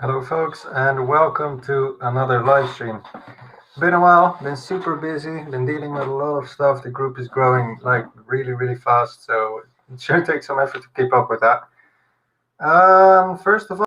Hello folks and welcome to another live stream. Been a while, been super busy, been dealing with a lot of stuff. The group is growing like really fast, so it should take some effort to keep up with that. First of all,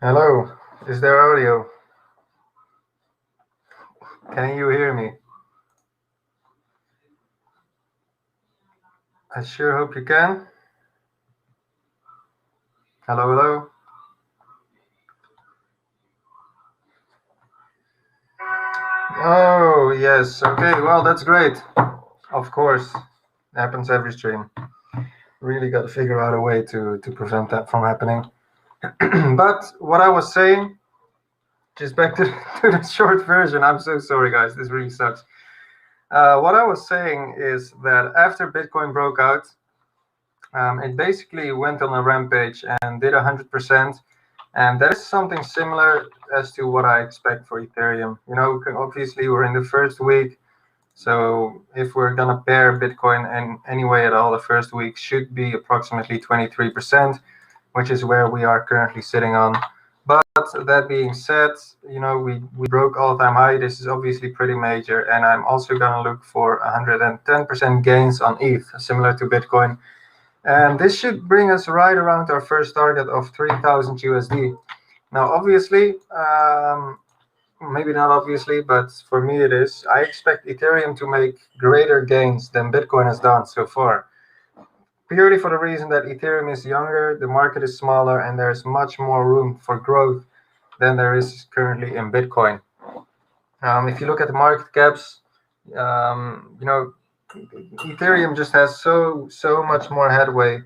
hello, is there audio? Can you hear me? I sure hope you can. Hello. Oh, yes, okay, well, that's great. Of course, happens every stream. Really got to figure out a way to prevent that from happening. But what I was saying, just back to, to the short version. I'm so sorry, guys. This really sucks. What I was saying is that after Bitcoin broke out, it basically went on a rampage and did 100%. And that is something similar as to what I expect for Ethereum. You know, obviously we're in the first week. So if we're going to pair Bitcoin in any way at all, the first week should be approximately 23%, which is where we are currently sitting on. But that being said, you know, we broke all-time high. This is obviously pretty major, and I'm also going to look for 110% gains on ETH, similar to Bitcoin. And this should bring us right around our first target of 3,000 USD. Now, obviously, maybe not obviously, but for me it is. I expect Ethereum to make greater gains than Bitcoin has done so far, purely for the reason that Ethereum is younger, the market is smaller, and there's much more room for growth than there is currently in Bitcoin. If you look at the market caps, you know, Ethereum just has so much more headway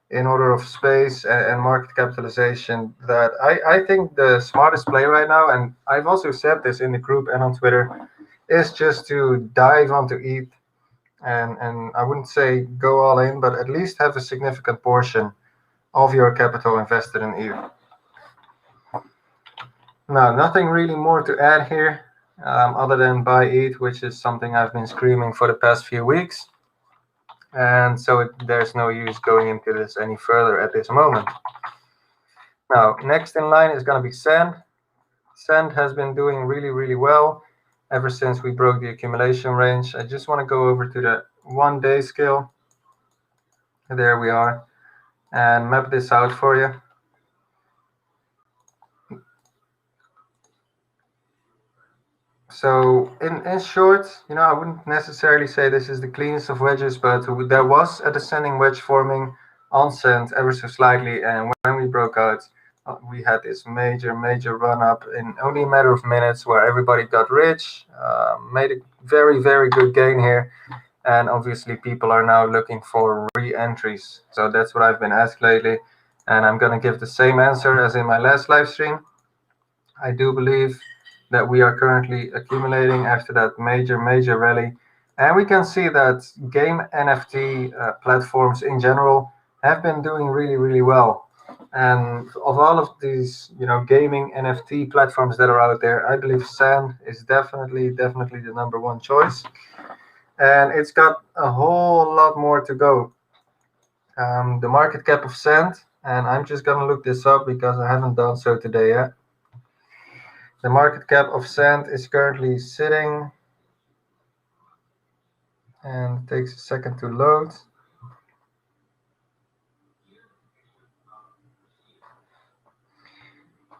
in order of space and market capitalization that I think the smartest play right now, and I've also said this in the group and on Twitter, is just to dive onto ETH and I wouldn't say go all in, but at least have a significant portion of your capital invested in ETH. Now, nothing really more to add here, other than buy ETH, which is something I've been screaming for the past few weeks. And so there's no use going into this any further at this moment. Now, next in line is going to be Sand. Sand has been doing really well ever since we broke the accumulation range. I just want to go over to the 1-day scale. There we are, and map this out for you. So in short, I wouldn't necessarily say this is the cleanest of wedges, but there was a descending wedge forming on Sand ever so slightly, and when we broke out, we had this major run up in only a matter of minutes where everybody got rich, made a very good gain here, and obviously people are now looking for re-entries. So that's what I've been asked lately, and I'm gonna give the same answer as in my last live stream. I do believe that we are currently accumulating after that major rally, and we can see that game NFT platforms in general have been doing really well. And of all of these, gaming NFT platforms that are out there, I believe Sand is definitely the number one choice, and it's got a whole lot more to go. The market cap of Sand, and I'm just gonna look this up because I haven't done so today yet. The market cap of Sand is currently sitting, and it takes a second to load.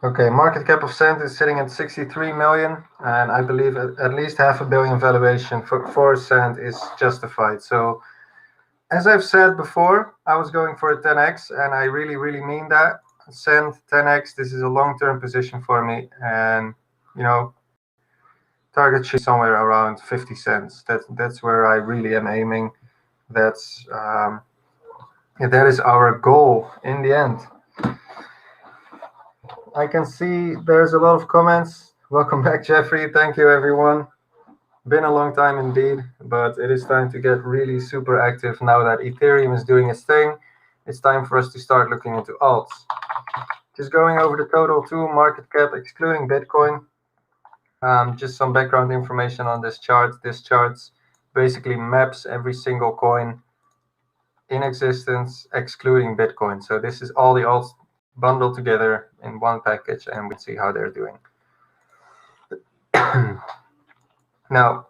Okay, market cap of Sand is sitting at 63 million, and I believe at least $500 million valuation for Sand is justified. So, as I've said before, I was going for a 10x, and I really mean that. Sand 10x, this is a long-term position for me, and target should be somewhere around 50 cents. That's where I really am aiming. That is our goal in the end. I can see there's a lot of comments. Welcome back, Jeffrey. Thank you, everyone. Been a long time indeed, but it is time to get really super active now that Ethereum is doing its thing. It's time for us to start looking into alts. Just going over the total 2 market cap excluding Bitcoin. Just some background information on this chart. This chart basically maps every single coin in existence excluding Bitcoin. So this is all the alts bundled together in one package, and we see how they're doing. Now,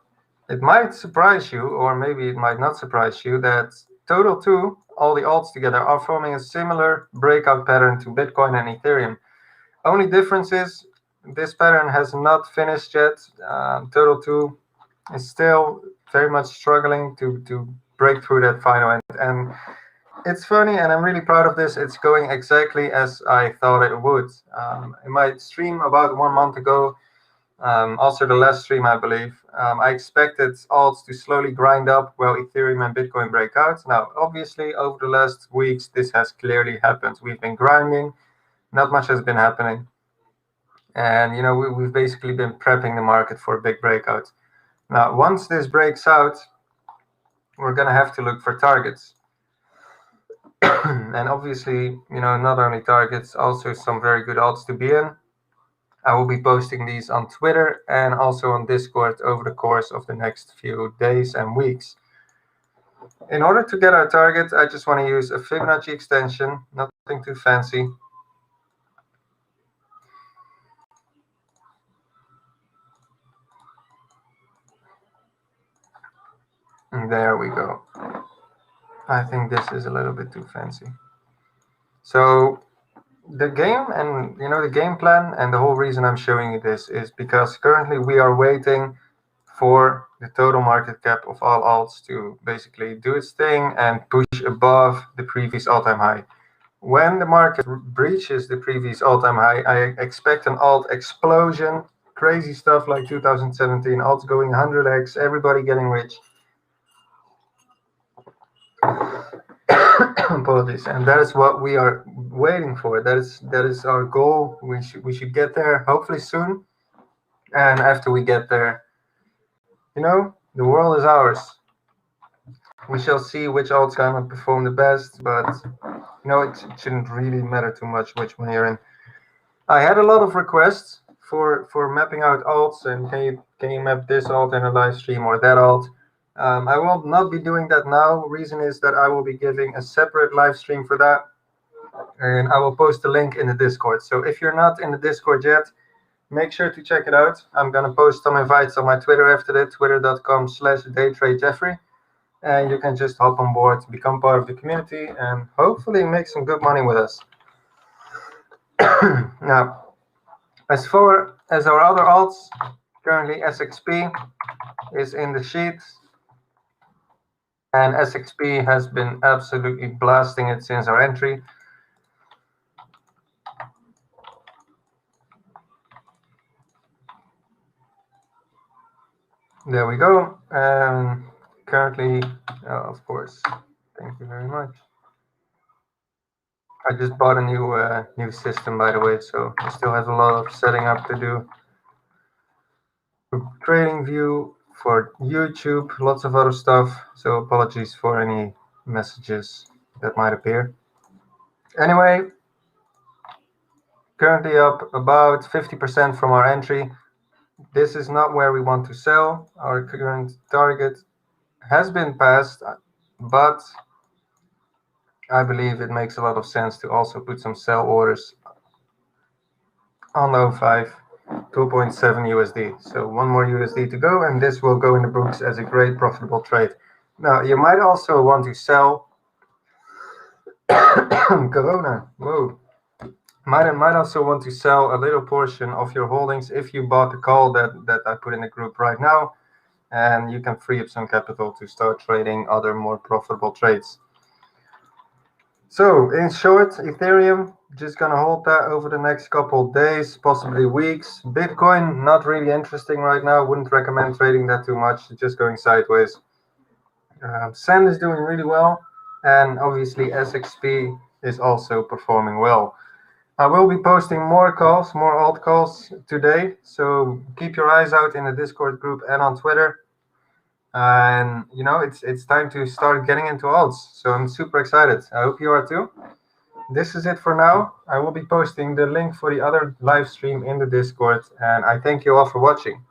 it might surprise you, or maybe it might not surprise you, that total 2, all the alts together, are forming a similar breakout pattern to Bitcoin and Ethereum. Only difference is this pattern has not finished yet. Total 2 is still very much struggling to break through that final end. And it's funny, and I'm really proud of this. It's going exactly as I thought it would. In my stream about 1 month ago, also the last stream, I believe, I expected alts to slowly grind up while Ethereum and Bitcoin break out. Now, obviously, over the last weeks, this has clearly happened. We've been grinding. Not much has been happening. And, we've basically been prepping the market for a big breakout. Now, once this breaks out, we're going to have to look for targets. And obviously, not only targets, also some very good alts to be in. I will be posting these on Twitter and also on Discord over the course of the next few days and weeks. In order to get our target, I just want to use a Fibonacci extension, nothing too fancy. And there we go. I think this is a little bit too fancy. So the game and the game plan and the whole reason I'm showing you this is because currently we are waiting for the total market cap of all alts to basically do its thing and push above the previous all-time high. When the market breaches the previous all-time high, I expect an alt explosion, crazy stuff like 2017, alts going 100x, everybody getting rich. Apologies, and that is what we are waiting for. That is our goal. We should get there hopefully soon. And after we get there, the world is ours. We shall see which alts gonna perform the best, but it shouldn't really matter too much which one you're in. I had a lot of requests for mapping out alts and can you map this alt in a live stream or that alt. I will not be doing that now. Reason is that I will be giving a separate live stream for that, and I will post the link in the Discord. So if you're not in the Discord yet, make sure to check it out. I'm gonna post some invites on my Twitter after that, twitter.com/daytradejeffrey, and you can just hop on board, become part of the community, and hopefully make some good money with us. Now, as far as our other alts, Currently, SXP is in the sheets, and SXP has been absolutely blasting it since our entry. There we go. And currently, of course, thank you very much. I just bought a new system, by the way, so I still have a lot of setting up to do. For TradingView, for YouTube, lots of other stuff. So apologies for any messages that might appear. Anyway, currently up about 50% from our entry. This is not where we want to sell. Our current target has been passed, but I believe it makes a lot of sense to also put some sell orders on the 05, 2.7 USD. So one more USD to go, and this will go in the books as a great profitable trade. Now, you might also want to sell Corona. Whoa. Might also want to sell a little portion of your holdings if you bought the call that I put in the group right now, and you can free up some capital to start trading other more profitable trades. So in short, Ethereum, just gonna hold that over the next couple of days, possibly weeks. Bitcoin, not really interesting right now. Wouldn't recommend trading that too much. It's just going sideways. Sand is doing really well, and obviously SXP is also performing well. I will be posting more calls, more alt calls today, so keep your eyes out in the Discord group and on Twitter. And you know, it's time to start getting into alts, so I'm super excited. I hope you are too. This is it for now. I will be posting the link for the other live stream in the Discord, and I thank you all for watching.